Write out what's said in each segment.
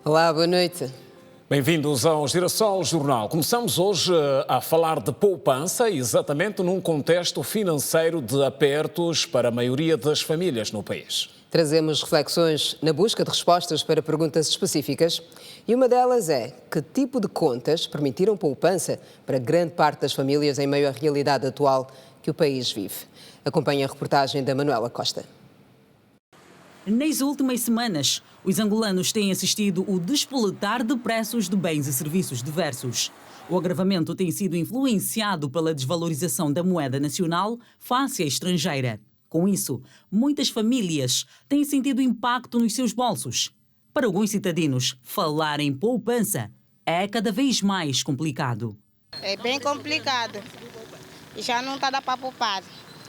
Olá, boa noite. Bem-vindos ao Girassol Jornal. Começamos hoje a falar de poupança, exatamente num contexto financeiro de apertos para a maioria das famílias no país. Trazemos reflexões na busca de respostas para perguntas específicas e uma delas é: que tipo de contas permitiram poupança para grande parte das famílias em meio à realidade atual que o país vive? Acompanhe a reportagem da Manuela Costa. Nas últimas semanas, os angolanos têm assistido o despoletar de preços de bens e serviços diversos. O agravamento tem sido influenciado pela desvalorização da moeda nacional face à estrangeira. Com isso, muitas famílias têm sentido impacto nos seus bolsos. Para alguns cidadãos, falar em poupança é cada vez mais complicado. É bem complicado. Já não está para poupar.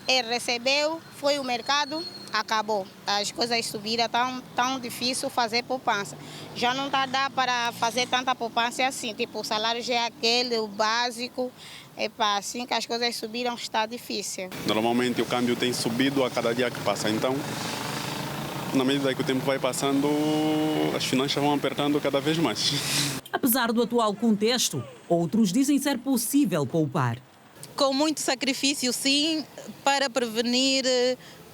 Ele recebeu, foi o mercado, acabou. As coisas subiram, tão difícil fazer poupança. Já não está dá para fazer tanta poupança assim. Tipo, o salário já é aquele, o básico. Assim que as coisas subiram, está difícil. Normalmente o câmbio tem subido a cada dia que passa. Então, na medida que o tempo vai passando, as finanças vão apertando cada vez mais. Apesar do atual contexto, outros dizem ser possível poupar. Com muito sacrifício, sim, para prevenir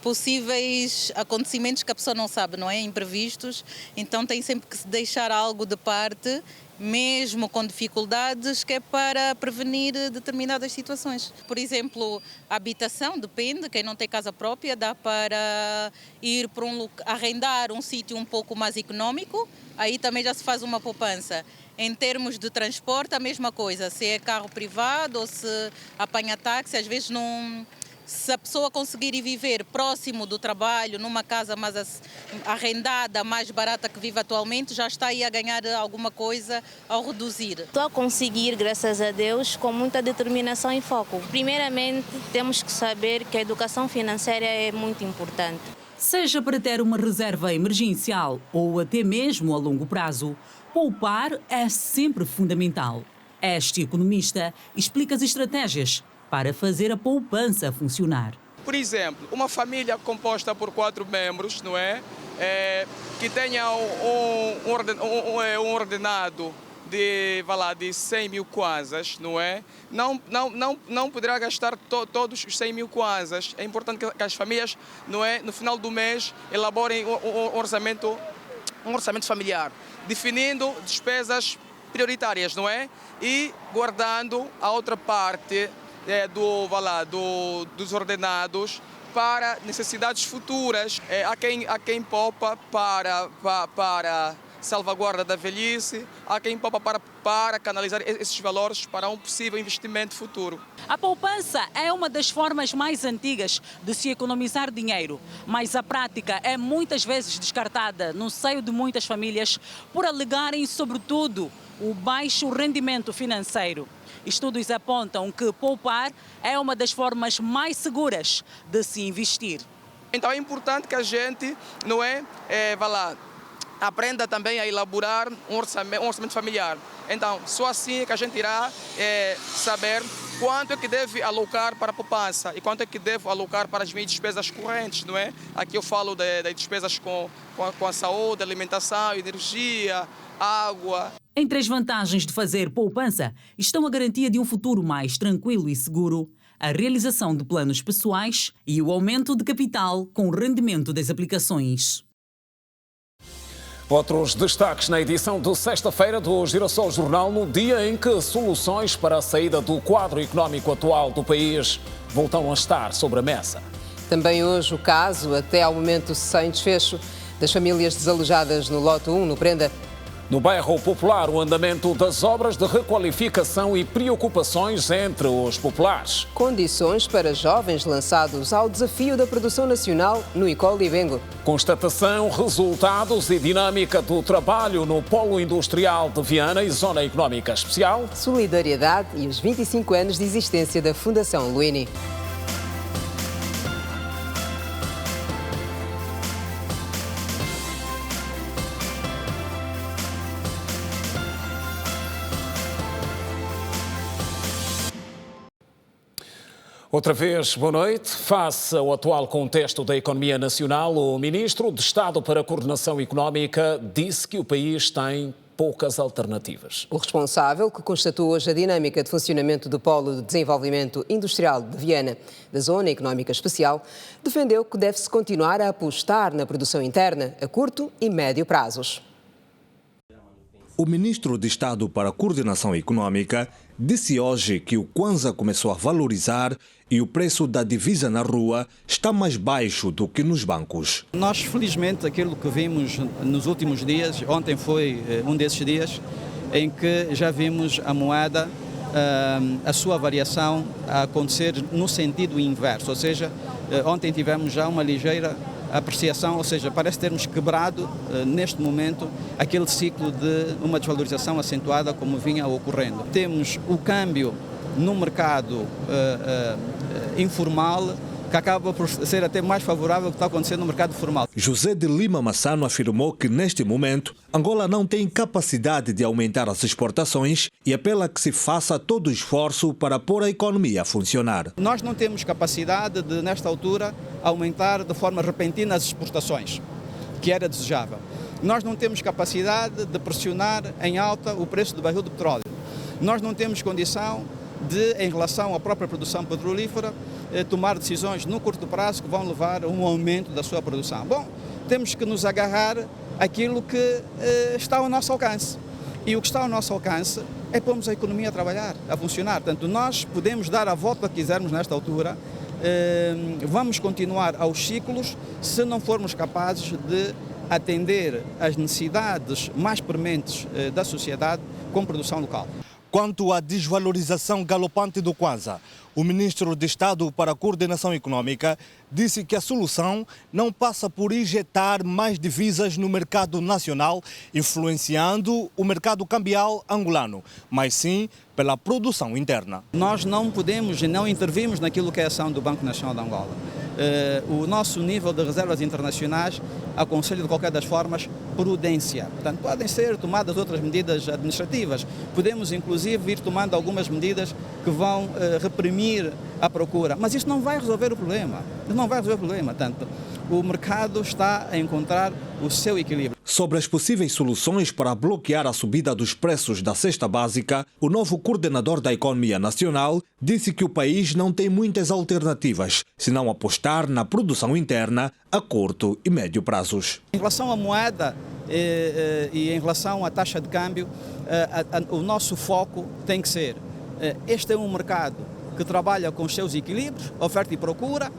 possíveis acontecimentos que a pessoa não sabe, não é? Imprevistos. Então tem sempre que se deixar algo de parte, mesmo com dificuldades, que é para prevenir determinadas situações. Por exemplo, a habitação, depende, quem não tem casa própria, dá para ir para arrendar um sítio um pouco mais econômico, aí também já se faz uma poupança. Em termos de transporte, a mesma coisa, se é carro privado ou se apanha táxi, às vezes não... Se a pessoa conseguir ir viver próximo do trabalho, numa casa mais arrendada, mais barata que vive atualmente, já está aí a ganhar alguma coisa ao reduzir. Estou a conseguir, graças a Deus, com muita determinação e foco. Primeiramente, temos que saber que a educação financeira é muito importante. Seja para ter uma reserva emergencial ou até mesmo a longo prazo, poupar é sempre fundamental. Este economista explica as estratégias para fazer a poupança funcionar. Por exemplo, uma família composta por 4 membros, não é? Que tenha um ordenado de 100 mil kwanzas, não é? Não poderá gastar todos os 100 mil kwanzas. É importante que as famílias, não é, no final do mês, elaborem um orçamento familiar, definindo despesas prioritárias, não é? E guardando a outra parte dos ordenados para necessidades futuras. Há quem poupa para salvaguarda da velhice, há quem poupa para canalizar esses valores para um possível investimento futuro. A poupança é uma das formas mais antigas de se economizar dinheiro, mas a prática é muitas vezes descartada no seio de muitas famílias por alegarem, sobretudo, o baixo rendimento financeiro. Estudos apontam que poupar é uma das formas mais seguras de se investir. Então é importante que a gente, não é, aprenda também a elaborar um orçamento familiar. Então, só assim é que a gente irá saber quanto é que deve alocar para a poupança e quanto é que deve alocar para as minhas despesas correntes, não é? Aqui eu falo de despesas com a saúde, alimentação, energia, água. Entre as vantagens de fazer poupança estão a garantia de um futuro mais tranquilo e seguro, a realização de planos pessoais e o aumento de capital com o rendimento das aplicações. Outros destaques na edição de sexta-feira do Girassol Jornal, no dia em que soluções para a saída do quadro económico atual do país voltam a estar sobre a mesa. Também hoje o caso, até ao momento sem desfecho, das famílias desalojadas no Lote 1, no Prenda. No bairro Popular, o andamento das obras de requalificação e preocupações entre os populares. Condições para jovens lançados ao desafio da produção nacional no Icole Ibengo. Constatação, resultados e dinâmica do trabalho no Polo Industrial de Viana e Zona Económica Especial. Solidariedade e os 25 anos de existência da Fundação Luini. Outra vez, boa noite. Face ao atual contexto da economia nacional, o Ministro de Estado para a Coordenação Económica disse que o país tem poucas alternativas. O responsável, que constatou hoje a dinâmica de funcionamento do Polo de Desenvolvimento Industrial de Viana, da Zona Económica Especial, defendeu que deve-se continuar a apostar na produção interna a curto e médio prazos. O Ministro de Estado para a Coordenação Económica disse hoje que o Kwanza começou a valorizar e o preço da divisa na rua está mais baixo do que nos bancos. Nós, felizmente, aquilo que vimos nos últimos dias, ontem foi um desses dias, em que já vimos a moeda, a sua variação a acontecer no sentido inverso, ou seja, ontem tivemos já uma ligeira apreciação, ou seja, parece termos quebrado neste momento aquele ciclo de uma desvalorização acentuada como vinha ocorrendo. Temos o câmbio no mercado informal, que acaba por ser até mais favorável do que está acontecendo no mercado formal. José de Lima Massano afirmou que, neste momento, Angola não tem capacidade de aumentar as exportações e apela que se faça todo o esforço para pôr a economia a funcionar. Nós não temos capacidade de, nesta altura, aumentar de forma repentina as exportações, que era desejável. Nós não temos capacidade de pressionar em alta o preço do barril de petróleo. Nós não temos condição de, em relação à própria produção petrolífera, tomar decisões no curto prazo que vão levar a um aumento da sua produção. Bom, temos que nos agarrar àquilo que está ao nosso alcance. E o que está ao nosso alcance é pormos a economia a trabalhar, a funcionar. Portanto, nós podemos dar a volta que quisermos nesta altura, vamos continuar aos ciclos se não formos capazes de atender às necessidades mais prementes da sociedade com produção local. Quanto à desvalorização galopante do Kwanza, o Ministro de Estado para a Coordenação Económica disse que a solução não passa por injetar mais divisas no mercado nacional, influenciando o mercado cambial angolano, mas sim pela produção interna. Nós não podemos e não intervimos naquilo que é a ação do Banco Nacional de Angola. O nosso nível de reservas internacionais aconselha de qualquer das formas prudência. Portanto, podem ser tomadas outras medidas administrativas. Podemos, inclusive, ir tomando algumas medidas que vão reprimir a procura. Mas isso não vai resolver o problema. Não vai resolver o problema. Portanto, o mercado está a encontrar o seu equilíbrio. Sobre as possíveis soluções para bloquear a subida dos preços da cesta básica, o novo coordenador da economia nacional disse que o país não tem muitas alternativas, senão apostar na produção interna a curto e médio prazos. Em relação à moeda e em relação à taxa de câmbio, o nosso foco tem que ser, este é um mercado que trabalha com os seus equilíbrios, oferta e procura.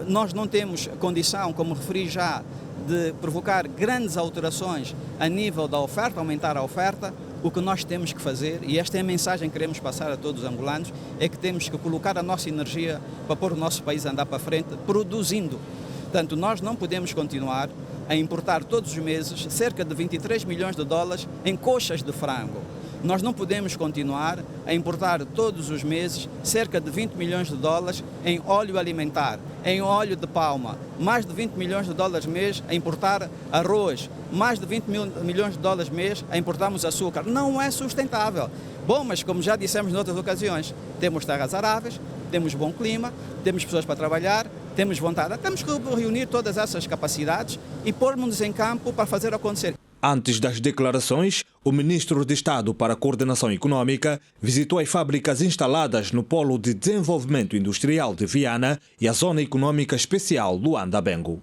Nós não temos condição, como referi já, de provocar grandes alterações a nível da oferta, aumentar a oferta. O que nós temos que fazer, e esta é a mensagem que queremos passar a todos os angolanos, é que temos que colocar a nossa energia para pôr o nosso país a andar para frente, produzindo. Portanto, nós não podemos continuar a importar todos os meses cerca de 23 milhões de dólares em coxas de frango. Nós não podemos continuar a importar todos os meses cerca de 20 milhões de dólares em óleo alimentar, em óleo de palma, mais de 20 milhões de dólares mês a importar arroz, mais de 20 milhões de dólares mês a importarmos açúcar. Não é sustentável. Bom, mas como já dissemos em outras ocasiões, temos terras aráveis, temos bom clima, temos pessoas para trabalhar, temos vontade. Temos que reunir todas essas capacidades e pôr-nos em campo para fazer acontecer. Antes das declarações, o Ministro de Estado para a Coordenação Económica visitou as fábricas instaladas no Polo de Desenvolvimento Industrial de Viana e a Zona Económica Especial Luanda-Bengo.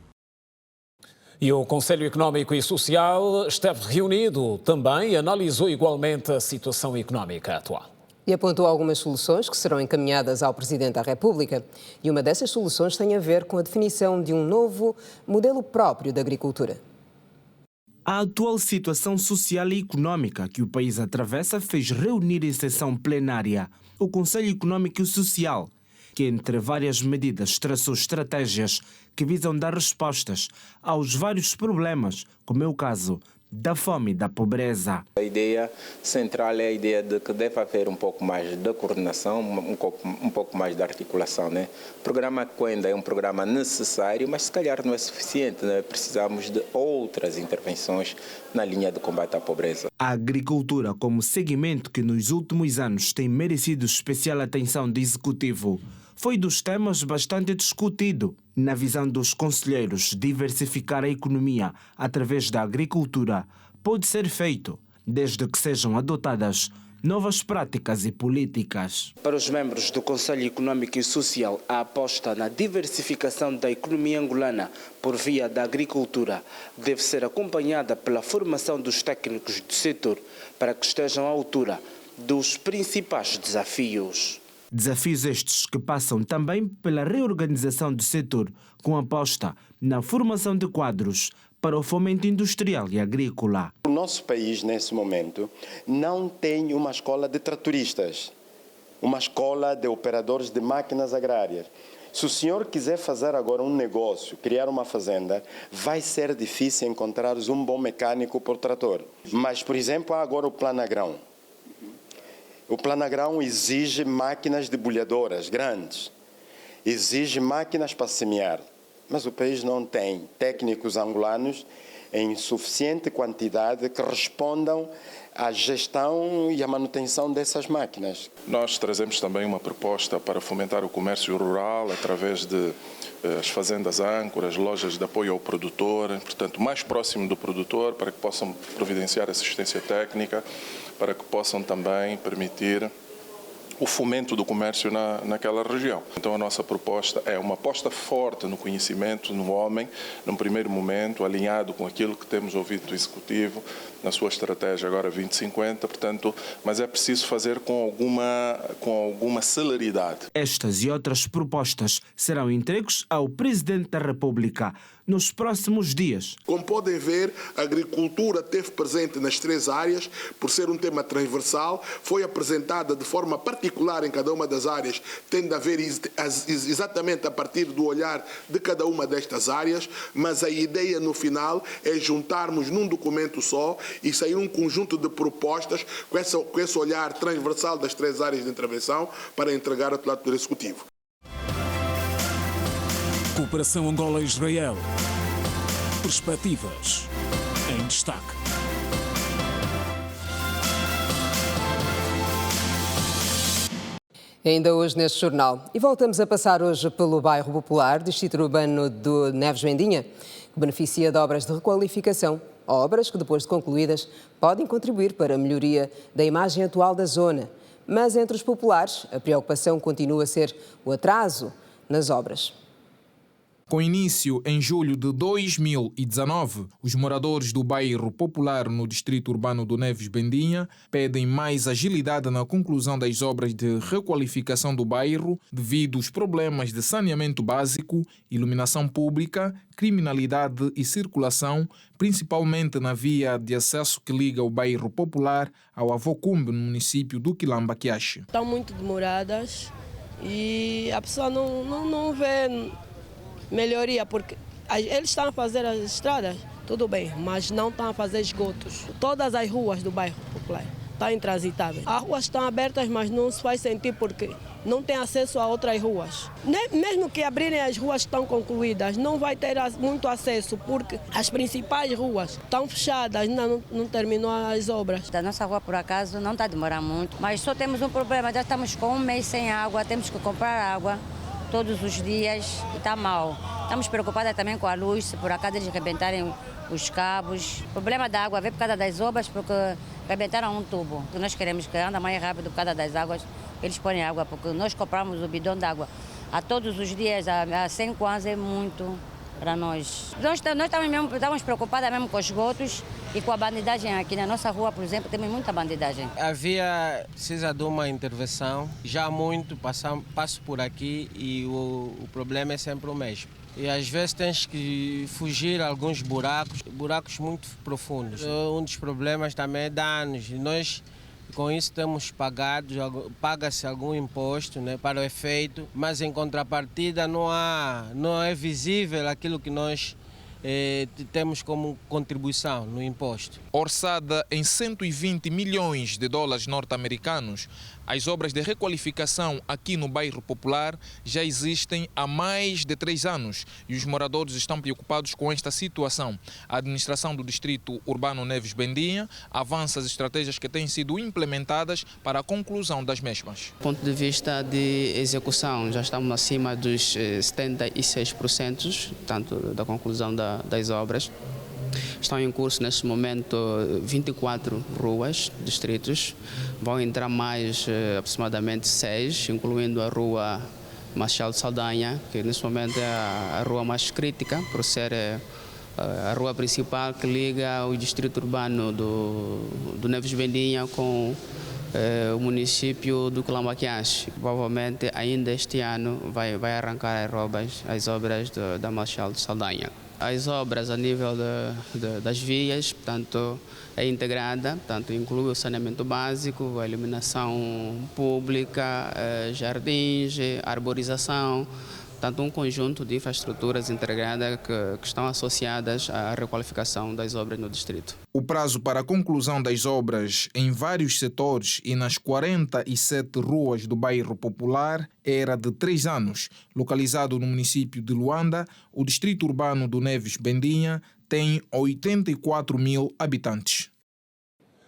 E o Conselho Económico e Social esteve reunido também e analisou igualmente a situação económica atual. E apontou algumas soluções que serão encaminhadas ao Presidente da República. E uma dessas soluções tem a ver com a definição de um novo modelo próprio da agricultura. A atual situação social e económica que o país atravessa fez reunir em sessão plenária o Conselho Económico e Social, que, entre várias medidas, traçou estratégias que visam dar respostas aos vários problemas, como é o caso da fome e da pobreza. A ideia central é a ideia de que deve haver um pouco mais de coordenação, um pouco mais de articulação, né? O programa Kwenda é um programa necessário, mas se calhar não é suficiente, né? Precisamos de outras intervenções na linha de combate à pobreza. A agricultura como segmento que nos últimos anos tem merecido especial atenção do Executivo foi dos temas bastante discutido. Na visão dos conselheiros, diversificar a economia através da agricultura pode ser feito, desde que sejam adotadas novas práticas e políticas. Para os membros do Conselho Econômico e Social, a aposta na diversificação da economia angolana por via da agricultura deve ser acompanhada pela formação dos técnicos do setor para que estejam à altura dos principais desafios. Desafios estes que passam também pela reorganização do setor, com aposta na formação de quadros para o fomento industrial e agrícola. O nosso país, nesse momento, não tem uma escola de tratoristas, uma escola de operadores de máquinas agrárias. Se o senhor quiser fazer agora um negócio, criar uma fazenda, vai ser difícil encontrar um bom mecânico por trator. Mas, por exemplo, há agora o planagrão. O planagrão exige máquinas debulhadoras grandes, exige máquinas para semear, mas o país não tem técnicos angolanos em suficiente quantidade que respondam à gestão e à manutenção dessas máquinas. Nós trazemos também uma proposta para fomentar o comércio rural através de as fazendas âncoras, lojas de apoio ao produtor, portanto, mais próximo do produtor, para que possam providenciar assistência técnica, para que possam também permitir o fomento do comércio naquela região. Então a nossa proposta é uma aposta forte no conhecimento, no homem, num primeiro momento, alinhado com aquilo que temos ouvido do Executivo, na sua estratégia agora 2050, portanto, mas é preciso fazer com alguma celeridade. Estas e outras propostas serão entregues ao Presidente da República nos próximos dias. Como podem ver, a agricultura esteve presente nas três áreas, por ser um tema transversal, foi apresentada de forma particular em cada uma das áreas, tendo a ver exatamente a partir do olhar de cada uma destas áreas, mas a ideia no final é juntarmos num documento só e sair um conjunto de propostas com esse olhar transversal das três áreas de intervenção para entregar ao Plano do Executivo. Cooperação Angola-Israel. Perspectivas em destaque. Ainda hoje neste jornal. E voltamos a passar hoje pelo bairro Popular, distrito urbano do Neves Mendinha, que beneficia de obras de requalificação. Obras que, depois de concluídas, podem contribuir para a melhoria da imagem atual da zona. Mas entre os populares, a preocupação continua a ser o atraso nas obras. Com início em julho de 2019, os moradores do bairro Popular no distrito urbano do Neves Mendinha pedem mais agilidade na conclusão das obras de requalificação do bairro devido aos problemas de saneamento básico, iluminação pública, criminalidade e circulação, principalmente na via de acesso que liga o bairro Popular ao Avocumbe, no município do Quilamba-Quiache. Estão muito demoradas e a pessoa não vê melhoria, porque eles estão a fazer as estradas, tudo bem, mas não estão a fazer esgotos. Todas as ruas do bairro Popular estão intransitáveis. As ruas estão abertas, mas não se faz sentir porque não tem acesso a outras ruas. Mesmo que abrirem as ruas que estão concluídas, não vai ter muito acesso, porque as principais ruas estão fechadas, ainda não terminou as obras. Da nossa rua, por acaso, não está a demorar muito, mas só temos um problema, já estamos com um mês sem água, temos que comprar água todos os dias e está mal. Estamos preocupados também com a luz, se por acaso eles rebentarem os cabos. O problema da água veio por causa das obras, porque rebentaram um tubo. Nós queremos que ande mais rápido por causa das águas, eles põem água, porque nós compramos o bidão de água a todos os dias, a 100 kwanza é muito para nós. Nós estamos preocupados mesmo com os esgotos e com a bandidagem aqui. Na nossa rua, por exemplo, temos muita bandidagem. Precisa de uma intervenção. Já há muito passo por aqui e o problema é sempre o mesmo. E às vezes tens que fugir a alguns buracos muito profundos. Um dos problemas também é danos. Nós, com isso, paga-se algum imposto, né, para o efeito, mas em contrapartida não é visível aquilo que nós temos como contribuição no imposto. Orçada em 120 milhões de dólares norte-americanos, as obras de requalificação aqui no bairro Popular já existem há mais de 3 anos e os moradores estão preocupados com esta situação. A administração do Distrito Urbano Neves Bendinha avança as estratégias que têm sido implementadas para a conclusão das mesmas. Do ponto de vista de execução, já estamos acima dos 76%, tanto da conclusão das obras. Estão em curso neste momento 24 ruas, distritos. Vão entrar mais aproximadamente 6, incluindo a rua Machado Saldanha, que neste momento é a rua mais crítica, por ser a rua principal que liga o distrito urbano do Neves Bendinha com o município do Quilombaquianche. Provavelmente ainda este ano vai arrancar as obras da Machado Saldanha. As obras a nível das vias, portanto, é integrada, portanto, inclui o saneamento básico, a iluminação pública, jardins, arborização, portanto, um conjunto de infraestruturas integradas que estão associadas à requalificação das obras no distrito. O prazo para a conclusão das obras em vários setores e nas 47 ruas do bairro Popular era de 3 anos. Localizado no município de Luanda, o distrito urbano do Neves Bendinha tem 84 mil habitantes.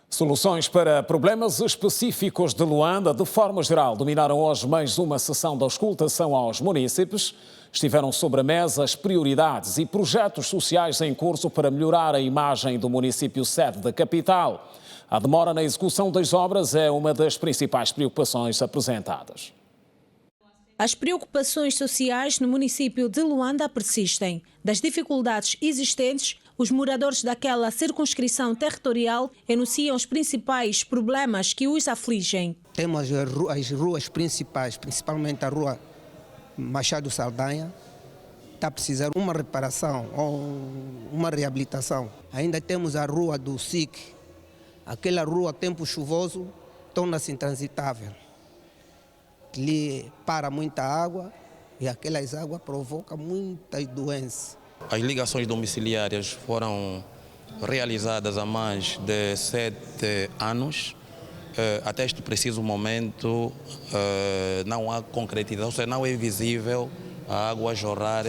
Soluções para problemas específicos de Luanda, de forma geral, dominaram hoje mais uma sessão da auscultação aos munícipes. Estiveram sobre a mesa as prioridades e projetos sociais em curso para melhorar a imagem do município sede da capital. A demora na execução das obras é uma das principais preocupações apresentadas. As preocupações sociais no município de Luanda persistem. Das dificuldades existentes, os moradores daquela circunscrição territorial enunciam os principais problemas que os afligem. Temos as ruas principais, principalmente a rua Machado Saldanha, está a precisar de uma reparação ou uma reabilitação. Ainda temos a rua do SIC, aquela rua, tempo chuvoso, torna-se intransitável. Ali para muita água e aquelas águas provocam muitas doenças. As ligações domiciliárias foram realizadas há mais de 7 anos. Até este preciso momento não há concretização, ou seja, não é visível a água jorrar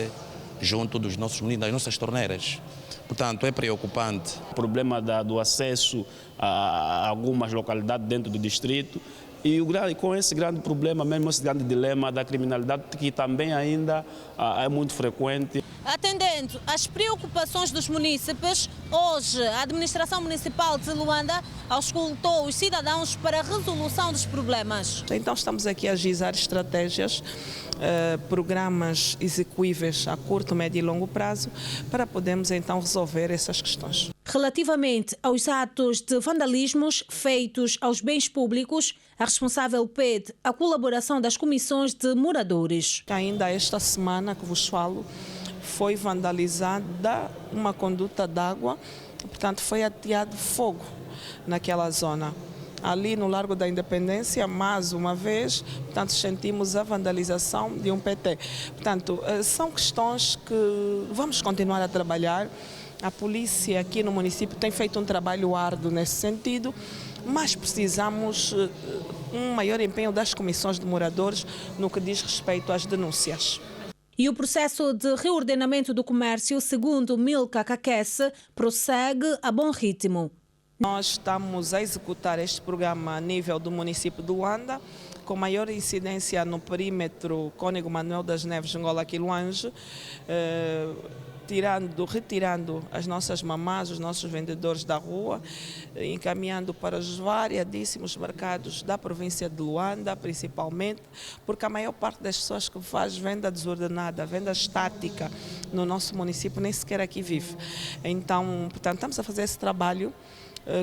junto dos nossos meninos, das nossas torneiras. Portanto, é preocupante. O problema do acesso a algumas localidades dentro do distrito e com esse grande problema, mesmo esse grande dilema da criminalidade, que também ainda é muito frequente. Atendendo às preocupações dos munícipes, hoje a administração municipal de Luanda auscultou os cidadãos para a resolução dos problemas. Então estamos aqui a agilizar estratégias, programas execuíveis a curto, médio e longo prazo para podermos então resolver essas questões. Relativamente aos atos de vandalismos feitos aos bens públicos, a responsável pede a colaboração das comissões de moradores. Ainda esta semana que vos falo, foi vandalizada uma conduta d'água, portanto foi ateado fogo naquela zona. Ali no Largo da Independência, mais uma vez, portanto, sentimos a vandalização de um PT. Portanto, são questões que vamos continuar a trabalhar. A polícia aqui no município tem feito um trabalho árduo nesse sentido, mas precisamos um maior empenho das comissões de moradores no que diz respeito às denúncias. E o processo de reordenamento do comércio, segundo Milka Kakesse, prossegue a bom ritmo. Nós estamos a executar este programa a nível do município de Luanda, com maior incidência no perímetro Cônego Manuel das Neves, Angola, Quiluange, retirando as nossas mamás, os nossos vendedores da rua, encaminhando para os variadíssimos mercados da província de Luanda, principalmente, porque a maior parte das pessoas que faz venda desordenada, venda estática no nosso município, nem sequer aqui vive. Então, portanto, estamos a fazer esse trabalho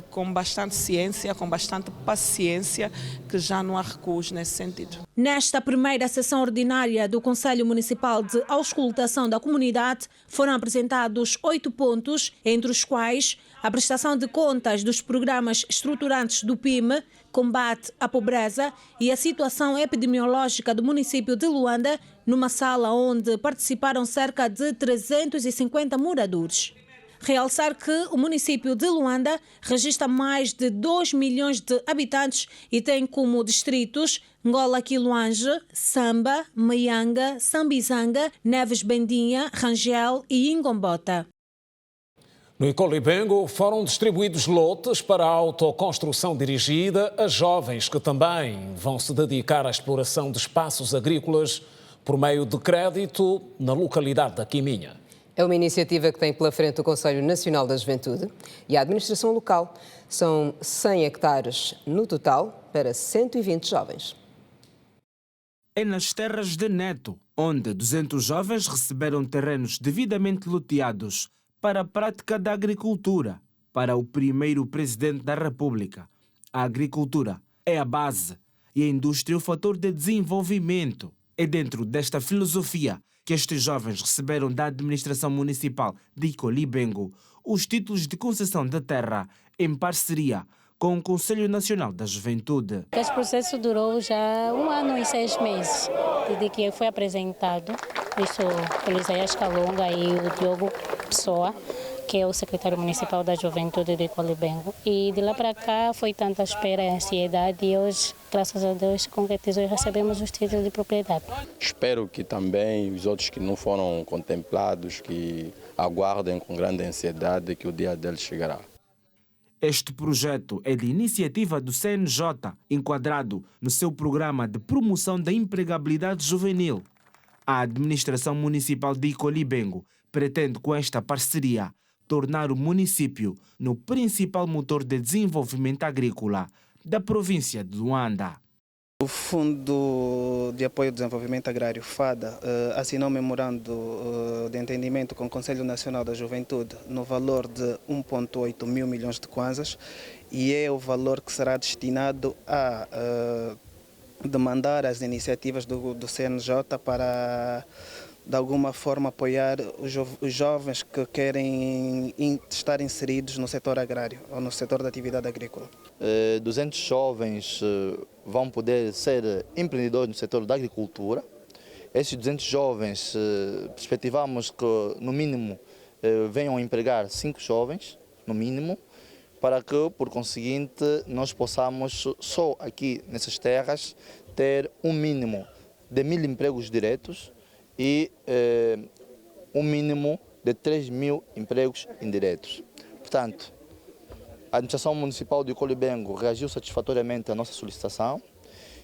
com bastante ciência, com bastante paciência, que já não há recuos nesse sentido. Nesta primeira sessão ordinária do Conselho Municipal de Auscultação da Comunidade, foram apresentados 8 pontos, entre os quais a prestação de contas dos programas estruturantes do PIME, combate à pobreza e a situação epidemiológica do município de Luanda, numa sala onde participaram cerca de 350 moradores. Realçar que o município de Luanda registra mais de 2 milhões de habitantes e tem como distritos Ngola Quiluange, Samba, Maianga, Sambizanga, Neves Bendinha, Rangel e Ingombota. No Icolibengo foram distribuídos lotes para a autoconstrução dirigida a jovens que também vão se dedicar à exploração de espaços agrícolas por meio de crédito na localidade da Quiminha. É uma iniciativa que tem pela frente o Conselho Nacional da Juventude e a administração local. São 100 hectares no total para 120 jovens. É nas terras de Neto, onde 200 jovens receberam terrenos devidamente loteados para a prática da agricultura. Para o primeiro presidente da República, a agricultura é a base e a indústria o fator de desenvolvimento. É dentro desta filosofia que estes jovens receberam da administração municipal de Icolibengo os títulos de concessão de terra em parceria com o Conselho Nacional da Juventude. Este processo durou já 1 ano e 6 meses, desde que foi apresentado, isso pelo Isaías Calonga e o Diogo Pessoa, que é o secretário municipal da Juventude de Icolibengo. E de lá para cá foi tanta espera e ansiedade e hoje, graças a Deus, se concretizou e recebemos os títulos de propriedade. Espero que também os outros que não foram contemplados, que aguardem com grande ansiedade que o dia deles chegará. Este projeto é de iniciativa do CNJ, enquadrado no seu programa de promoção da empregabilidade juvenil. A administração municipal de Icolibengo pretende, com esta parceria, tornar o município no principal motor de desenvolvimento agrícola da província de Luanda. O Fundo de Apoio ao Desenvolvimento Agrário, FADA, assinou um memorando de entendimento com o Conselho Nacional da Juventude no valor de 1,8 mil milhões de kwanzas e é o valor que será destinado a demandar as iniciativas do CNJ para, de alguma forma, apoiar os jovens que querem estar inseridos no setor agrário ou no setor da atividade agrícola. 200 jovens vão poder ser empreendedores no setor da agricultura. Esses 200 jovens, perspectivamos que, no mínimo, venham a empregar 5 jovens, no mínimo, para que, por conseguinte, nós possamos, só aqui nessas terras, ter um mínimo de 1000 empregos diretos e um mínimo de 3.000 empregos indiretos. Portanto, a administração municipal de Icolibengo reagiu satisfatoriamente à nossa solicitação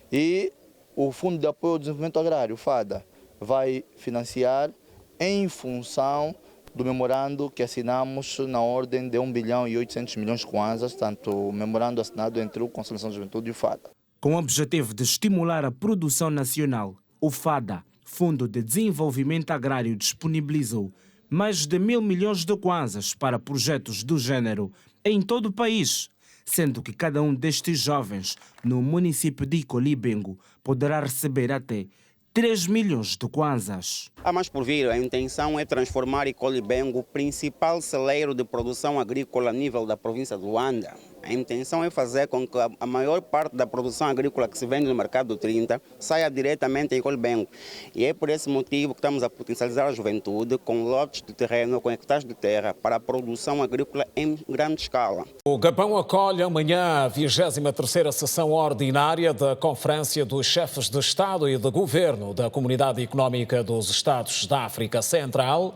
e o Fundo de Apoio ao Desenvolvimento Agrário, FADA, vai financiar em função do memorando que assinamos na ordem de 1 bilhão e 800 milhões de kwanzas, tanto o memorando assinado entre o Conselho Nacional da Juventude e o FADA. Com o objetivo de estimular a produção nacional, o FADA, Fundo de Desenvolvimento Agrário, disponibilizou mais de 1.000 milhões de kwanzas para projetos do género em todo o país, sendo que cada um destes jovens no município de Icolibengo poderá receber até 3 milhões de kwanzas. Há mais por vir. A intenção é transformar Icolibengo o principal celeiro de produção agrícola a nível da província de Luanda. A intenção é fazer com que a maior parte da produção agrícola que se vende no mercado do 30 saia diretamente em Icolibengo. E é por esse motivo que estamos a potencializar a juventude com lotes de terreno, com hectares de terra para a produção agrícola em grande escala. O Gabão acolhe amanhã a 23ª sessão ordinária da Conferência dos Chefes de Estado e de Governo da Comunidade Económica dos Estados da África Central,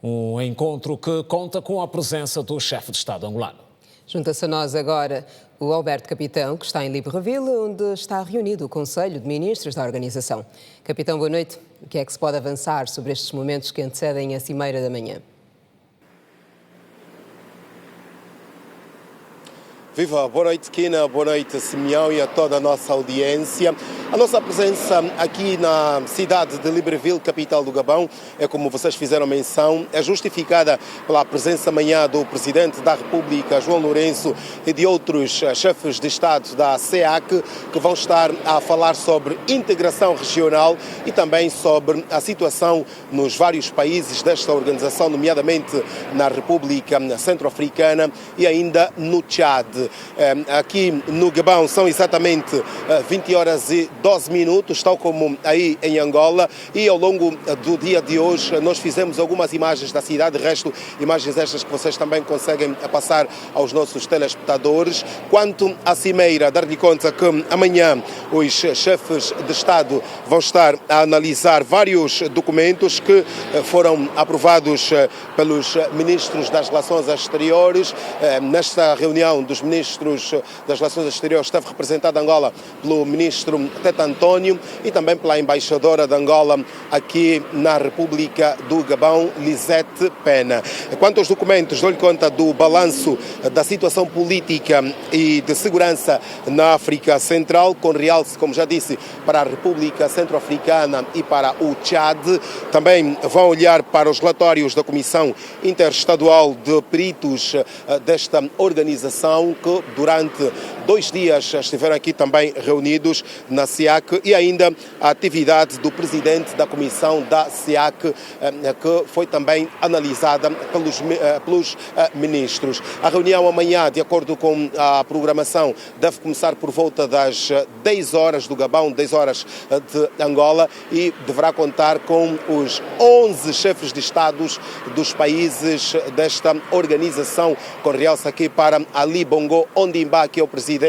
um encontro que conta com a presença do chefe de Estado angolano. Junta-se a nós agora o Alberto Capitão, que está em Libreville, onde está reunido o Conselho de Ministros da organização. Capitão, boa noite. O que é que se pode avançar sobre estes momentos que antecedem a Cimeira da manhã? Viva, boa noite Kina, boa noite Simeão e a toda a nossa audiência. A nossa presença aqui na cidade de Libreville, capital do Gabão, é como vocês fizeram menção, é justificada pela presença amanhã do Presidente da República, João Lourenço, e de outros chefes de Estado da SEAC, que vão estar a falar sobre integração regional e também sobre a situação nos vários países desta organização, nomeadamente na República Centro-Africana e ainda no Tchad. Aqui no Gabão são exatamente 20 horas e 12 minutos, tal como aí em Angola, e ao longo do dia de hoje nós fizemos algumas imagens da cidade, de resto, imagens estas que vocês também conseguem passar aos nossos telespectadores. Quanto à cimeira, dar-lhe conta que amanhã os chefes de Estado vão estar a analisar vários documentos que foram aprovados pelos ministros das Relações Exteriores. Nesta reunião dos ministros das Relações Exteriores esteve representado Angola pelo ministro Teta António e também pela embaixadora de Angola aqui na República do Gabão, Lisette Pena. Quanto aos documentos, dou-lhe conta do balanço da situação política e de segurança na África Central, com realce, como já disse, para a República Centro-Africana e para o Tchad. Também vão olhar para os relatórios da Comissão Interestadual de Peritos desta organização, que durante 2 dias estiveram aqui também reunidos na SEAC, e ainda a atividade do presidente da comissão da SEAC, que foi também analisada pelos ministros. A reunião amanhã, de acordo com a programação, deve começar por volta das 10 horas do Gabão, 10 horas de Angola, e deverá contar com os 11 chefes de Estados dos países desta organização, com realce aqui para Ali Bongo Ondimba, que é o presidente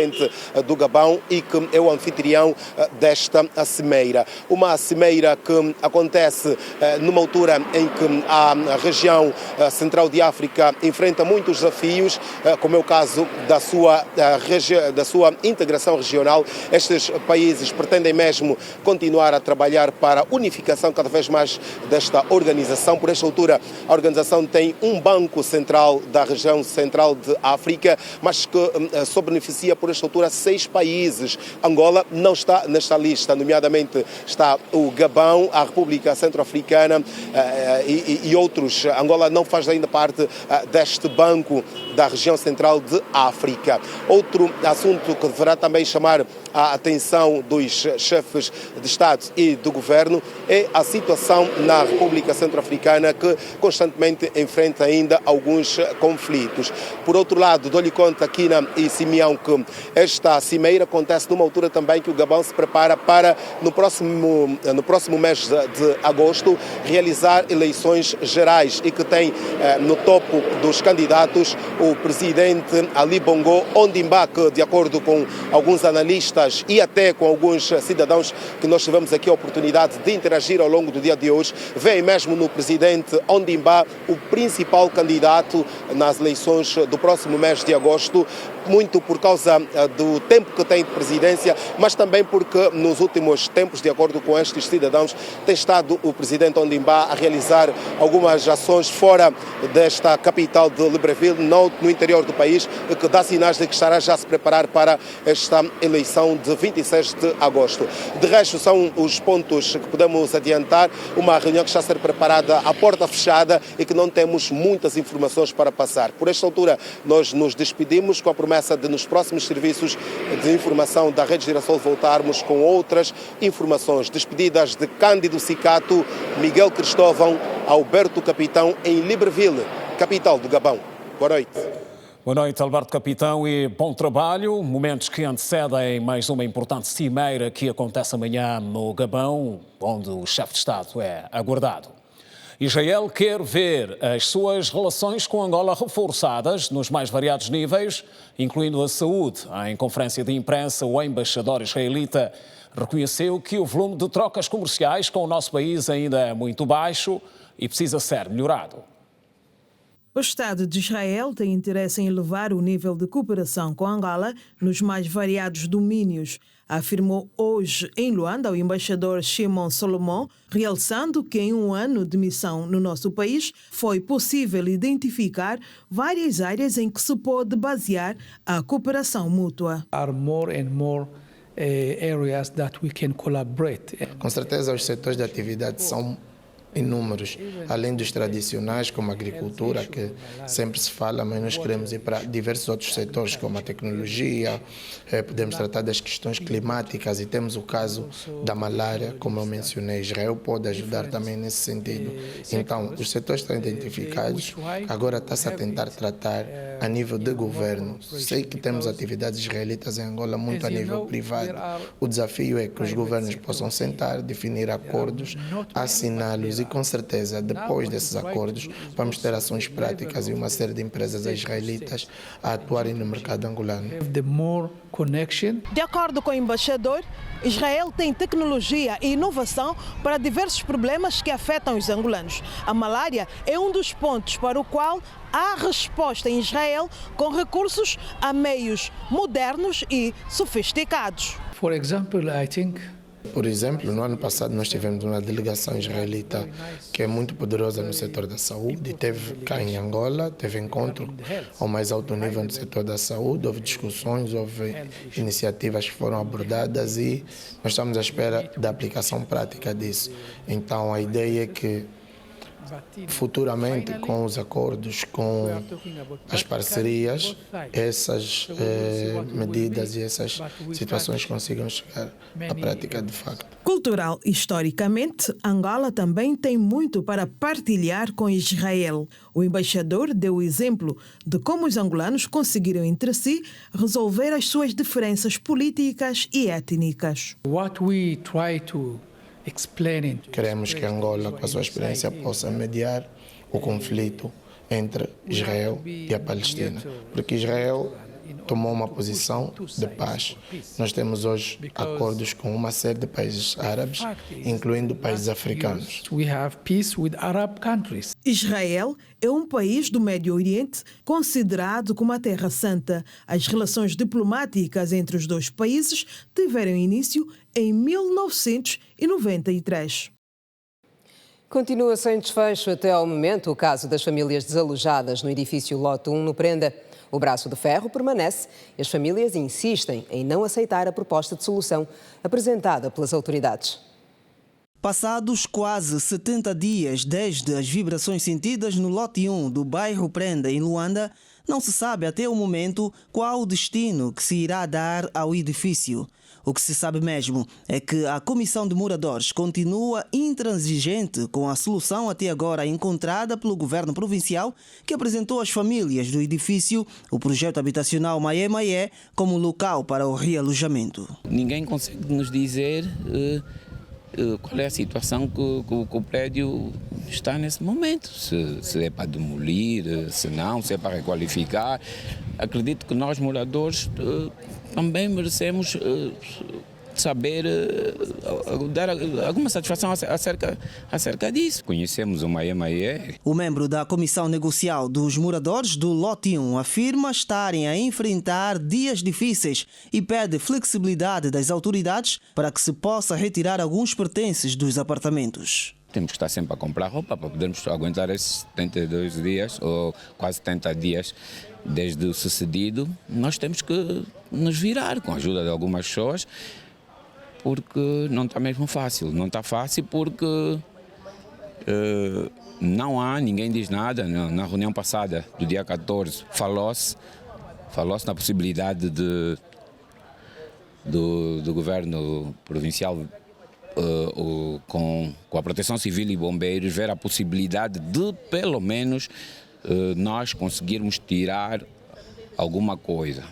do Gabão e que é o anfitrião desta cimeira. Uma cimeira que acontece numa altura em que a região central de África enfrenta muitos desafios, como é o caso da sua integração regional. Estes países pretendem mesmo continuar a trabalhar para a unificação cada vez mais desta organização. Por esta altura, a organização tem um banco central da região central de África, mas que só beneficia por esta altura 6 países. Angola não está nesta lista, nomeadamente está o Gabão, a República Centro-Africana e outros. Angola não faz ainda parte deste banco da região central de África. Outro assunto que deverá também chamar a atenção dos chefes de Estado e do Governo é a situação na República Centro-Africana, que constantemente enfrenta ainda alguns conflitos. Por outro lado, dou-lhe conta, Kina e Simeão, que esta cimeira acontece numa altura também que o Gabão se prepara para, no próximo mês de agosto, realizar eleições gerais, e que tem no topo dos candidatos o presidente Ali Bongo Ondimba, que, de acordo com alguns analistas e até com alguns cidadãos que nós tivemos aqui a oportunidade de interagir ao longo do dia de hoje, vem mesmo no presidente Ondimba o principal candidato nas eleições do próximo mês de agosto, muito por causa do tempo que tem de presidência, mas também porque nos últimos tempos, de acordo com estes cidadãos, tem estado o presidente Ondimba a realizar algumas ações fora desta capital de Libreville, no interior do país, que dá sinais de que estará já a se preparar para esta eleição de 26 de agosto. De resto, são os pontos que podemos adiantar, uma reunião que está a ser preparada à porta fechada e que não temos muitas informações para passar. Por esta altura, nós nos despedimos com a promessa de, nos próximos serviços de informação da Rede Girassol, voltarmos com outras informações. Despedidas de Cândido Cicato, Miguel Cristóvão, Alberto Capitão, em Libreville, capital do Gabão. Boa noite. Boa noite, Alberto Capitão, e bom trabalho. Momentos que antecedem mais uma importante cimeira que acontece amanhã no Gabão, onde o chefe de Estado é aguardado. Israel quer ver as suas relações com Angola reforçadas nos mais variados níveis, incluindo a saúde. Em conferência de imprensa, o embaixador israelita reconheceu que o volume de trocas comerciais com o nosso país ainda é muito baixo e precisa ser melhorado. O Estado de Israel tem interesse em elevar o nível de cooperação com Angola nos mais variados domínios. afirmou hoje em Luanda o embaixador Shimon Solomon, realçando que em um ano de missão no nosso país foi possível identificar várias áreas em que se pode basear a cooperação mútua. Com certeza, os setores de atividade são inúmeros, além dos tradicionais, como a agricultura, que sempre se fala, mas nós queremos ir para diversos outros setores, como a tecnologia, podemos tratar das questões climáticas e temos o caso da malária, como eu mencionei. Israel pode ajudar também nesse sentido. Então, os setores estão identificados, agora está-se a tentar tratar a nível de governo. Sei que temos atividades israelitas em Angola muito a nível privado. O desafio é que os governos possam sentar, definir acordos, assiná-los e com certeza, depois desses acordos, vamos ter ações práticas e uma série de empresas israelitas a atuarem no mercado angolano. De acordo com o embaixador, Israel tem tecnologia e inovação para diversos problemas que afetam os angolanos. A malária é um dos pontos para o qual há resposta em Israel com recursos a meios modernos e sofisticados. Por exemplo, no ano passado nós tivemos uma delegação israelita que é muito poderosa no setor da saúde, teve cá em Angola, teve encontro ao mais alto nível no setor da saúde, houve discussões, houve iniciativas que foram abordadas e nós estamos à espera da aplicação prática disso. Então a ideia é que futuramente, com os acordos, com as parcerias, essas medidas e essas situações consigam chegar à prática de facto. Cultural e historicamente, Angola também tem muito para partilhar com Israel. O embaixador deu o exemplo de como os angolanos conseguiram entre si resolver as suas diferenças políticas e étnicas. Queremos que Angola, com a sua experiência, possa mediar o conflito entre Israel e a Palestina, porque Israel tomou uma posição de paz. Nós temos hoje acordos com uma série de países árabes, incluindo países africanos. Israel é um país do Médio Oriente considerado como a Terra Santa. As relações diplomáticas entre os dois países tiveram início em 1993. Continua sem desfecho até ao momento o caso das famílias desalojadas no edifício Lote 1 no Prenda. O braço de ferro permanece e as famílias insistem em não aceitar a proposta de solução apresentada pelas autoridades. Passados quase 70 dias desde as vibrações sentidas no Lote 1 do bairro Prenda, em Luanda, não se sabe até o momento qual o destino que se irá dar ao edifício. O que se sabe mesmo é que a Comissão de Moradores continua intransigente com a solução até agora encontrada pelo governo provincial, que apresentou às famílias do edifício o projeto habitacional Maé Maé como local para o realojamento. Ninguém consegue nos dizer qual é a situação que o prédio está nesse momento. Se é para demolir, se não, se é para requalificar. Acredito que nós, moradores, também merecemos saber, dar alguma satisfação acerca disso. Conhecemos o Maé Maé. O membro da Comissão Negocial dos Moradores do Lote 1 afirma estarem a enfrentar dias difíceis e pede flexibilidade das autoridades para que se possa retirar alguns pertences dos apartamentos. Temos que estar sempre a comprar roupa para podermos aguentar esses 72 dias ou quase 70 dias desde o sucedido. Nós temos que nos virar com a ajuda de algumas pessoas, porque não está mesmo fácil. Não está fácil porque não há, ninguém diz nada. Na reunião passada, do dia 14, falou-se na possibilidade do governo provincial com a Proteção Civil e Bombeiros ver a possibilidade de, pelo menos, nós conseguirmos tirar alguma coisa.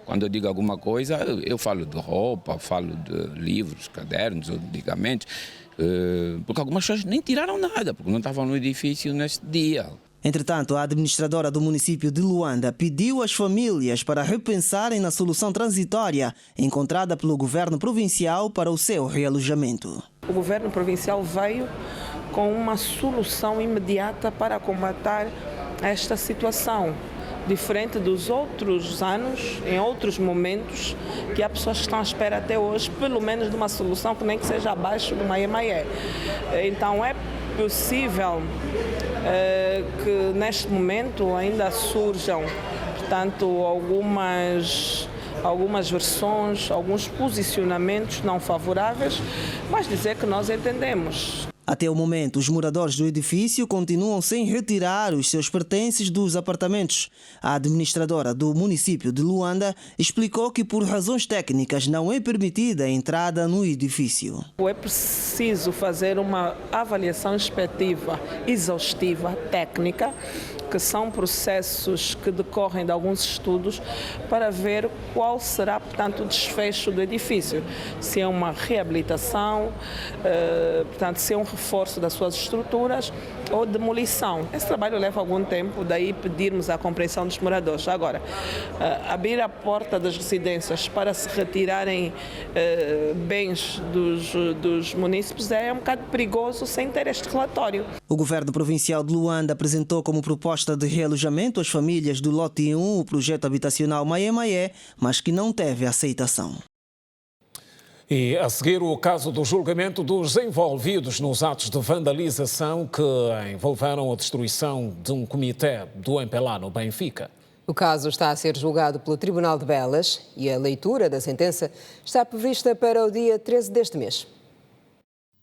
Quando eu digo alguma coisa, eu falo de roupa, falo de livros, cadernos ou medicamentos, porque algumas pessoas nem tiraram nada, porque não estavam no edifício neste dia. Entretanto, a administradora do município de Luanda pediu às famílias para repensarem na solução transitória encontrada pelo governo provincial para o seu realojamento. O governo provincial veio com uma solução imediata para combater esta situação. diferente dos outros anos, em outros momentos, que há pessoas que estão à espera até hoje, pelo menos de uma solução que nem que seja abaixo do Maie-Maie. Então é possível que neste momento ainda surjam, portanto, algumas versões, alguns posicionamentos não favoráveis, mas dizer que nós entendemos. Até o momento, os moradores do edifício continuam sem retirar os seus pertences dos apartamentos. A administradora do município de Luanda explicou que, por razões técnicas, não é permitida a entrada no edifício. É preciso fazer uma avaliação inspectiva, exaustiva, técnica, que são processos que decorrem de alguns estudos para ver qual será, portanto, o desfecho do edifício. Se é uma reabilitação, portanto, se é um reforço das suas estruturas ou demolição. Esse trabalho leva algum tempo, daí pedirmos a compreensão dos moradores. Agora, abrir a porta das residências para se retirarem bens dos munícipes é um bocado perigoso sem ter este relatório. O governo provincial de Luanda apresentou como proposta de realojamento às famílias do lote 1 o projeto habitacional Maie-Maie, mas que não teve aceitação. E a seguir o caso do julgamento dos envolvidos nos atos de vandalização que envolveram a destruição de um comitê do MPLA no Benfica. O caso está a ser julgado pelo Tribunal de Belas e a leitura da sentença está prevista para o dia 13 deste mês.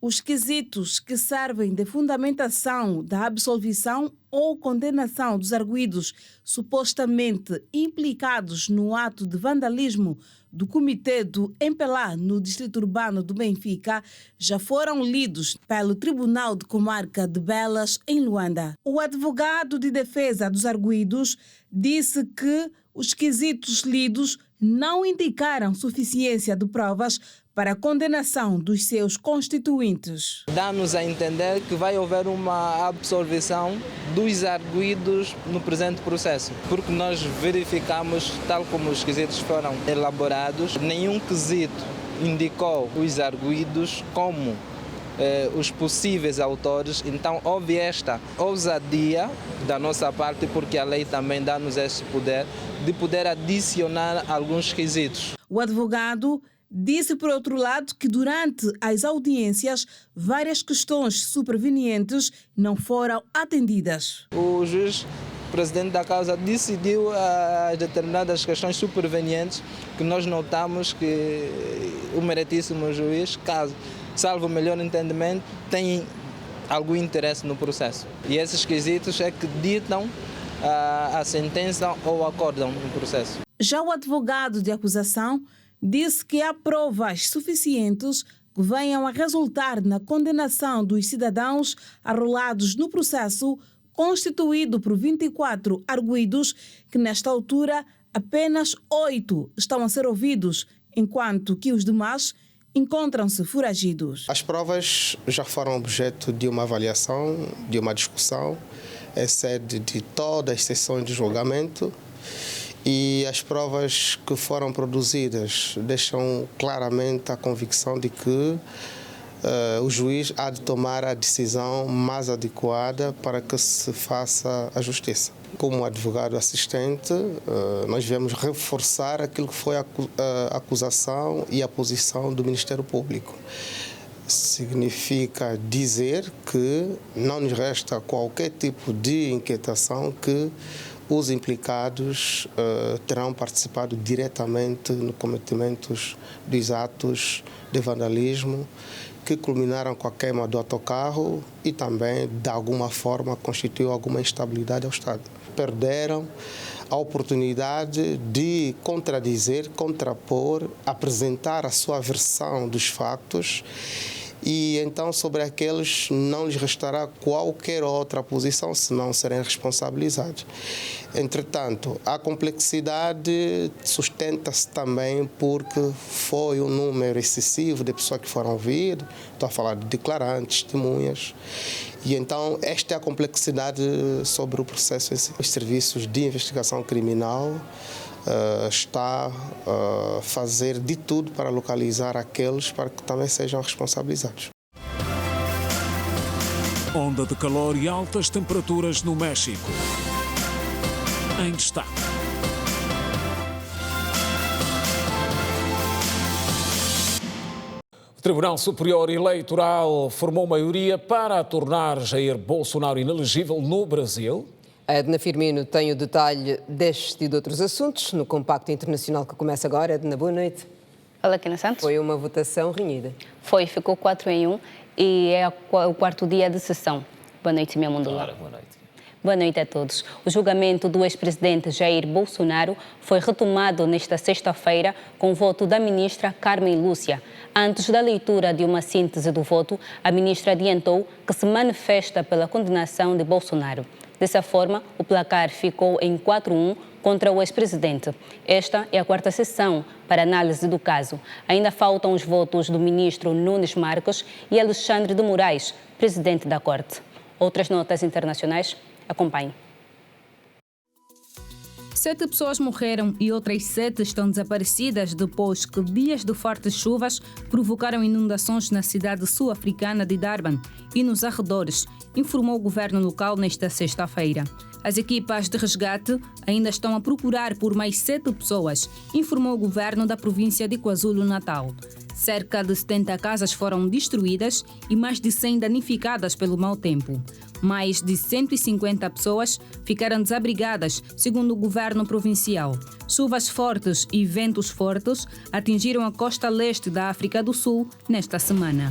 Os quesitos que servem de fundamentação da absolvição ou condenação dos arguidos supostamente implicados no ato de vandalismo do Comitê do MPLA no Distrito Urbano do Benfica já foram lidos pelo Tribunal de Comarca de Belas, em Luanda. O advogado de defesa dos arguidos disse que os quesitos lidos não indicaram suficiência de provas para a condenação dos seus constituintes. Dá-nos a entender que vai haver uma absolvição dos arguidos no presente processo, porque nós verificamos, tal como os quesitos foram elaborados, nenhum quesito indicou os arguidos como os possíveis autores. Então houve esta ousadia da nossa parte, porque a lei também dá-nos esse poder de poder adicionar alguns quesitos. O advogado disse, por outro lado, que durante as audiências várias questões supervenientes não foram atendidas. O juiz presidente da causa decidiu as determinadas questões supervenientes que nós notamos que o meritíssimo juiz, salvo o melhor entendimento, tem algum interesse no processo. E esses quesitos é que ditam a sentença ou acordam no processo. Já o advogado de acusação disse que há provas suficientes que venham a resultar na condenação dos cidadãos arrolados no processo constituído por 24 arguidos, que nesta altura apenas 8 estão a ser ouvidos, enquanto que os demais encontram-se foragidos. As provas já foram objeto de uma avaliação, de uma discussão, em sede de todas as sessões de julgamento, e as provas que foram produzidas deixam claramente a convicção de que o juiz há de tomar a decisão mais adequada para que se faça a justiça. Como advogado assistente, nós devemos reforçar aquilo que foi a acusação e a posição do Ministério Público. Significa dizer que não nos resta qualquer tipo de inquietação que os implicados terão participado diretamente no cometimento dos atos de vandalismo que culminaram com a queima do autocarro e também, de alguma forma, constituiu alguma instabilidade ao Estado. Perderam a oportunidade de contradizer, contrapor, apresentar a sua versão dos factos, e então sobre aqueles não lhes restará qualquer outra posição senão serem responsabilizados. Entretanto, a complexidade sustenta-se também porque foi um número excessivo de pessoas que foram ouvidas, estou a falar de declarantes, testemunhas, e então esta é a complexidade sobre o processo. Os serviços de investigação criminal está a fazer de tudo para localizar aqueles para que também sejam responsabilizados. Onda de calor e altas temperaturas no México. em destaque. O Tribunal Superior Eleitoral formou maioria para tornar Jair Bolsonaro inelegível no Brasil. A Edna Firmino tem o detalhe deste e de outros assuntos no Compacto Internacional que começa agora. Edna, boa noite. Olá, Kina Santos. Foi uma votação renhida. Ficou 4-1 e é o quarto dia de sessão. Boa noite, meu mundo lá. Boa noite. Boa noite a todos. O julgamento do ex-presidente Jair Bolsonaro foi retomado nesta sexta-feira com o voto da ministra Carmen Lúcia. Antes da leitura de uma síntese do voto, a ministra adiantou que se manifesta pela condenação de Bolsonaro. Dessa forma, o placar ficou em 4-1 contra o ex-presidente. Esta é a quarta sessão para análise do caso. Ainda faltam os votos do ministro Nunes Marques e Alexandre de Moraes, presidente da Corte. Outras notas internacionais? Acompanhe. 7 pessoas morreram e outras 7 estão desaparecidas depois que dias de fortes chuvas provocaram inundações na cidade sul-africana de Durban e nos arredores, informou o governo local nesta sexta-feira. As equipas de resgate ainda estão a procurar por mais 7 pessoas, informou o governo da província de KwaZulu-Natal. Cerca de 70 casas foram destruídas e mais de 100 danificadas pelo mau tempo. Mais de 150 pessoas ficaram desabrigadas, segundo o governo provincial. Chuvas fortes e ventos fortes atingiram a costa leste da África do Sul nesta semana.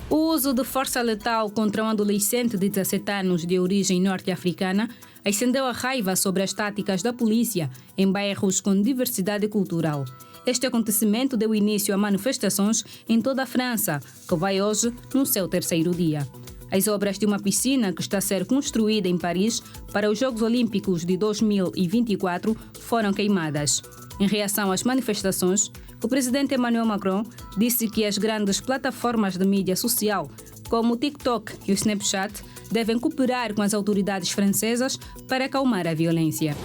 O uso de força letal contra um adolescente de 17 anos de origem norte-africana acendeu a raiva sobre as táticas da polícia em bairros com diversidade cultural. Este acontecimento deu início a manifestações em toda a França, que vai hoje no seu 3º dia. As obras de uma piscina que está a ser construída em Paris para os Jogos Olímpicos de 2024 foram queimadas. Em reação às manifestações, o presidente Emmanuel Macron disse que as grandes plataformas de mídia social, como o TikTok e o Snapchat, devem cooperar com as autoridades francesas para acalmar a violência.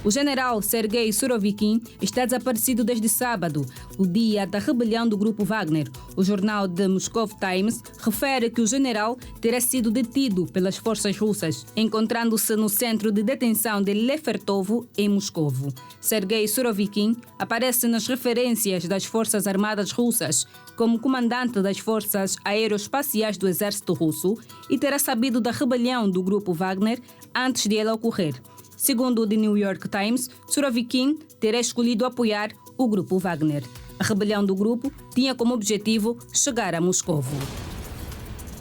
O general Sergei Surovikin está desaparecido desde sábado, o dia da rebelião do grupo Wagner. O jornal The Moscow Times refere que o general terá sido detido pelas forças russas, encontrando-se no centro de detenção de Lefertovo, em Moscou. Sergei Surovikin aparece nas referências das Forças Armadas Russas como comandante das Forças Aeroespaciais do Exército Russo e terá sabido da rebelião do grupo Wagner antes de ela ocorrer. Segundo o The New York Times, Surovikin terá escolhido apoiar o grupo Wagner. A rebelião do grupo tinha como objetivo chegar a Moscou.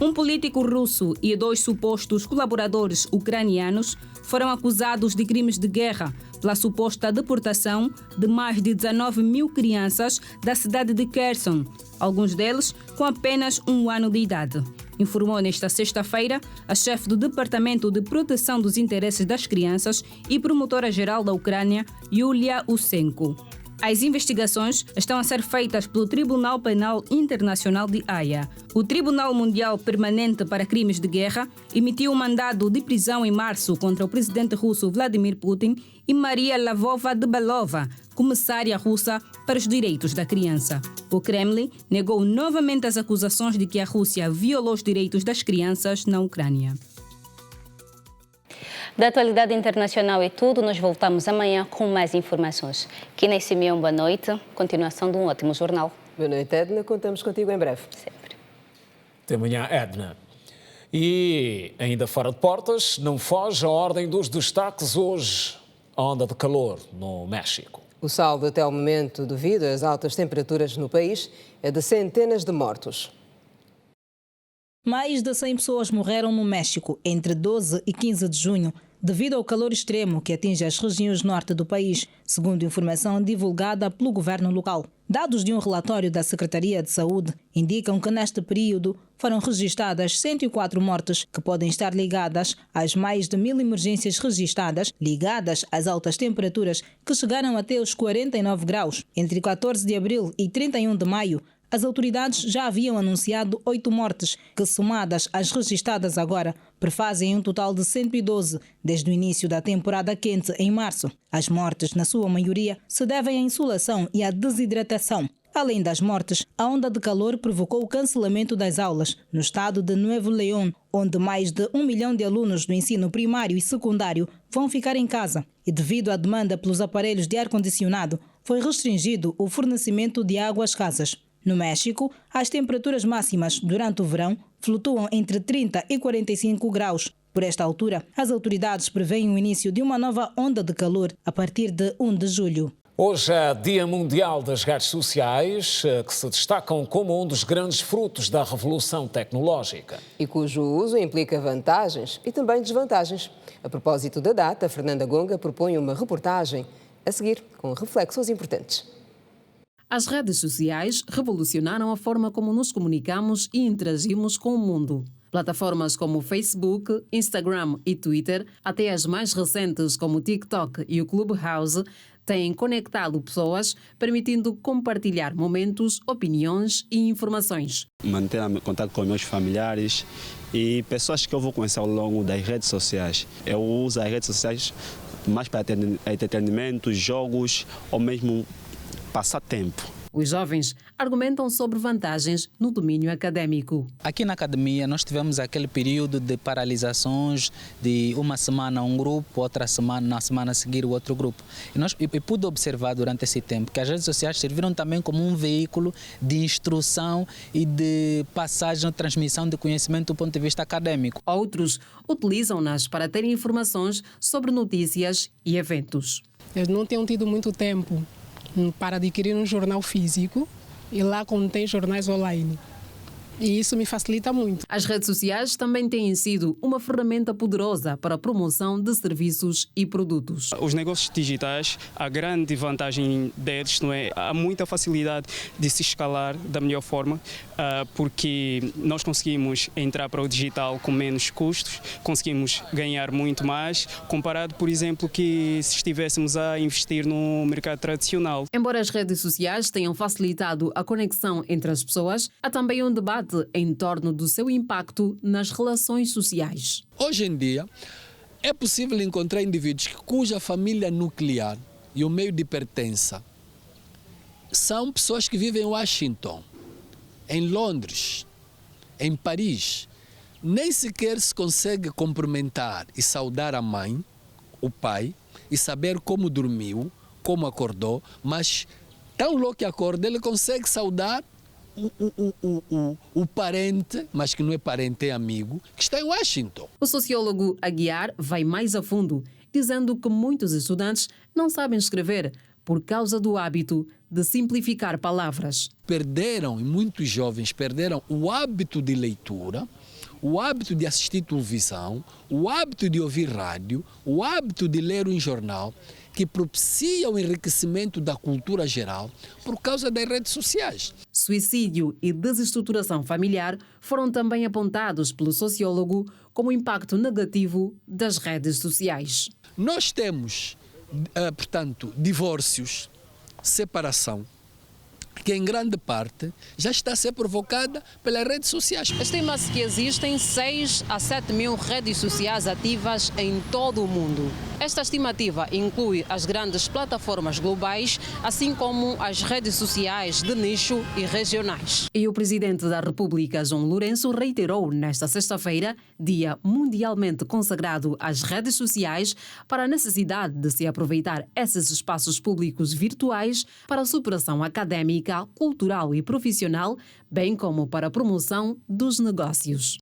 Um político russo e 2 supostos colaboradores ucranianos foram acusados de crimes de guerra pela suposta deportação de mais de 19 mil crianças da cidade de Kherson, alguns deles com apenas 1 ano de idade. Informou nesta sexta-feira a chefe do Departamento de Proteção dos Interesses das Crianças e promotora-geral da Ucrânia, Yulia Usenko. As investigações estão a ser feitas pelo Tribunal Penal Internacional de Haia. O Tribunal Mundial Permanente para Crimes de Guerra emitiu um mandado de prisão em março contra o presidente russo Vladimir Putin e Maria Lvova-Belova, comissária russa para os direitos da criança. O Kremlin negou novamente as acusações de que a Rússia violou os direitos das crianças na Ucrânia. Da atualidade internacional é tudo. Nós voltamos amanhã com mais informações. Kina Simeão, boa noite. Continuação de um ótimo jornal. Boa noite, Edna. Contamos contigo em breve. Sempre. Até amanhã, Edna. E ainda fora de portas, não foge a ordem dos destaques hoje. A onda de calor no México. O saldo até ao momento, devido às altas temperaturas no país, é de centenas de mortos. Mais de 100 pessoas morreram no México entre 12 e 15 de junho, devido ao calor extremo que atinge as regiões norte do país, segundo informação divulgada pelo governo local. Dados de um relatório da Secretaria de Saúde indicam que neste período foram registradas 104 mortes que podem estar ligadas às mais de 1000 emergências registradas ligadas às altas temperaturas que chegaram até os 49 graus. Entre 14 de abril e 31 de maio, as autoridades já haviam anunciado 8 mortes, que somadas às registradas agora, prefazem um total de 112 desde o início da temporada quente em março. As mortes, na sua maioria, se devem à insolação e à desidratação. Além das mortes, a onda de calor provocou o cancelamento das aulas no estado de Nuevo León, onde mais de 1 milhão de alunos do ensino primário e secundário vão ficar em casa. E devido à demanda pelos aparelhos de ar-condicionado, foi restringido o fornecimento de água às casas. No México, as temperaturas máximas durante o verão flutuam entre 30 e 45 graus. Por esta altura, as autoridades preveem o início de uma nova onda de calor a partir de 1 de julho. Hoje é Dia Mundial das Redes Sociais, que se destacam como um dos grandes frutos da revolução tecnológica. E cujo uso implica vantagens e também desvantagens. A propósito da data, Fernanda Gonga propõe uma reportagem a seguir com reflexões importantes. As redes sociais revolucionaram a forma como nos comunicamos e interagimos com o mundo. Plataformas como Facebook, Instagram e Twitter, até as mais recentes como o TikTok e o Clubhouse, têm conectado pessoas, permitindo compartilhar momentos, opiniões e informações. Manter contato com meus familiares e pessoas que eu vou conhecer ao longo das redes sociais. Eu uso as redes sociais mais para entretenimento, jogos ou mesmo passatempo. Os jovens argumentam sobre vantagens no domínio acadêmico. Aqui na academia nós tivemos aquele período de paralisações de uma semana um grupo, outra semana, na semana a seguir o outro grupo. E pude observar durante esse tempo que as redes sociais serviram também como um veículo de instrução e de passagem, transmissão de conhecimento do ponto de vista acadêmico. Outros utilizam-nas para terem informações sobre notícias e eventos. Eu não tenho tido muito tempo para adquirir um jornal físico e lá contém jornais online. E isso me facilita muito. As redes sociais também têm sido uma ferramenta poderosa para a promoção de serviços e produtos. Os negócios digitais, a grande vantagem deles, não é? Há muita facilidade de se escalar da melhor forma, porque nós conseguimos entrar para o digital com menos custos, conseguimos ganhar muito mais, comparado, por exemplo, que se estivéssemos a investir no mercado tradicional. Embora as redes sociais tenham facilitado a conexão entre as pessoas, há também um debate em torno do seu impacto nas relações sociais. Hoje em dia, é possível encontrar indivíduos cuja família nuclear e o meio de pertença são pessoas que vivem em Washington, em Londres, em Paris. Nem sequer se consegue cumprimentar e saudar a mãe, o pai, e saber como dormiu, como acordou, mas tão logo que acorda, ele consegue saudar o parente, mas que não é parente, é amigo, que está em Washington. O sociólogo Aguiar vai mais a fundo, dizendo que muitos estudantes não sabem escrever por causa do hábito de simplificar palavras. Perderam, e muitos jovens perderam o hábito de leitura, o hábito de assistir televisão, o hábito de ouvir rádio, o hábito de ler um jornal, que propicia o enriquecimento da cultura geral por causa das redes sociais. Suicídio e desestruturação familiar foram também apontados pelo sociólogo como impacto negativo das redes sociais. Nós temos, portanto, divórcios, separação, que em grande parte já está a ser provocada pelas redes sociais. Estima-se que existem 6 a 7 mil redes sociais ativas em todo o mundo. Esta estimativa inclui as grandes plataformas globais, assim como as redes sociais de nicho e regionais. E o presidente da República, João Lourenço, reiterou nesta sexta-feira, dia mundialmente consagrado às redes sociais, para a necessidade de se aproveitar esses espaços públicos virtuais para a superação académica, cultural e profissional, bem como para a promoção dos negócios.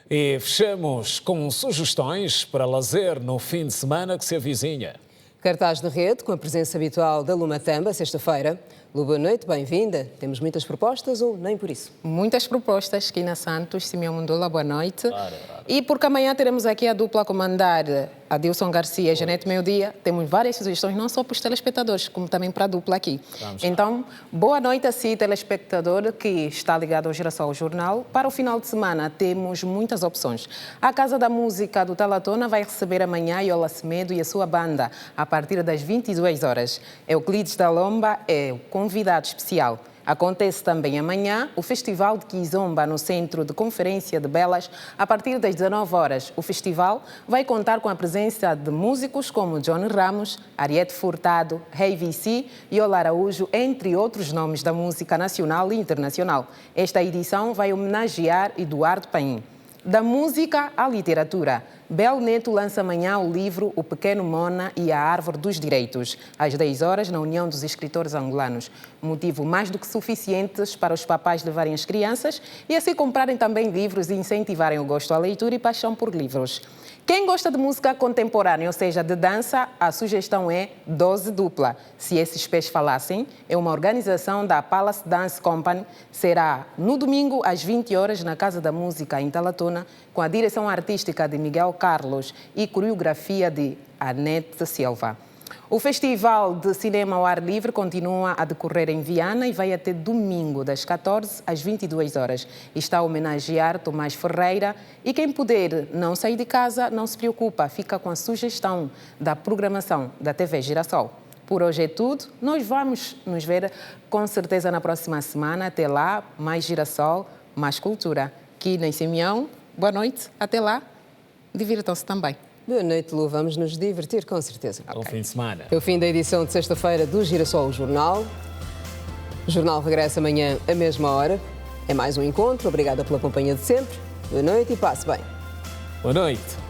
E fechamos com sugestões para lazer no fim de semana que se avizinha. Cartaz de rede com a presença habitual da Lumatamba, sexta-feira. Lu, boa noite, bem-vinda. Temos muitas propostas ou nem por isso? Muitas propostas, Kina Santos, Simeão Mundula, boa noite. Claro. E porque amanhã teremos aqui a dupla a comandar, Adilson Garcia e Janete Meio-Dia, temos várias sugestões, não só para os telespectadores, como também para a dupla aqui. Então, boa noite a si, telespectador, que está ligado ao Girassol Jornal. Para o final de semana, temos muitas opções. A Casa da Música do Talatona vai receber amanhã Yola Semedo e a sua banda, a partir das 22 horas. Euclides da Lomba é o convidado especial. Acontece também amanhã o Festival de Kizomba no Centro de Conferência de Belas, a partir das 19 horas. O festival vai contar com a presença de músicos como John Ramos, Ariete Furtado, Rei VC, Yola Araújo, entre outros nomes da música nacional e internacional. Esta edição vai homenagear Eduardo Paim. Da música à literatura, Bel Neto lança amanhã o livro O Pequeno Mona e a Árvore dos Direitos, às 10 horas, na União dos Escritores Angolanos. Motivo mais do que suficientes para os papais levarem as crianças e assim comprarem também livros e incentivarem o gosto à leitura e paixão por livros. Quem gosta de música contemporânea, ou seja, de dança, a sugestão é Dose Dupla. Se esses pés falassem, é uma organização da Palace Dance Company. Será no domingo, às 20 horas, na Casa da Música, em Talatona, com a direção artística de Miguel Carlos e coreografia de Anete Silva. O Festival de Cinema ao Ar Livre continua a decorrer em Viana e vai até domingo, das 14 às 22 horas. Está a homenagear Tomás Ferreira e quem puder não sair de casa, não se preocupa, fica com a sugestão da programação da TV Girassol. Por hoje é tudo, nós vamos nos ver com certeza na próxima semana. Até lá, mais Girassol, mais cultura. Aqui em Simeão, boa noite, até lá, divirtam-se também. Boa noite, Lu. Vamos nos divertir, com certeza. Bom fim de semana. É o fim da edição de sexta-feira do Girassol Jornal. O jornal regressa amanhã à mesma hora. É mais um encontro. Obrigada pela companhia de sempre. Boa noite e passe bem. Boa noite.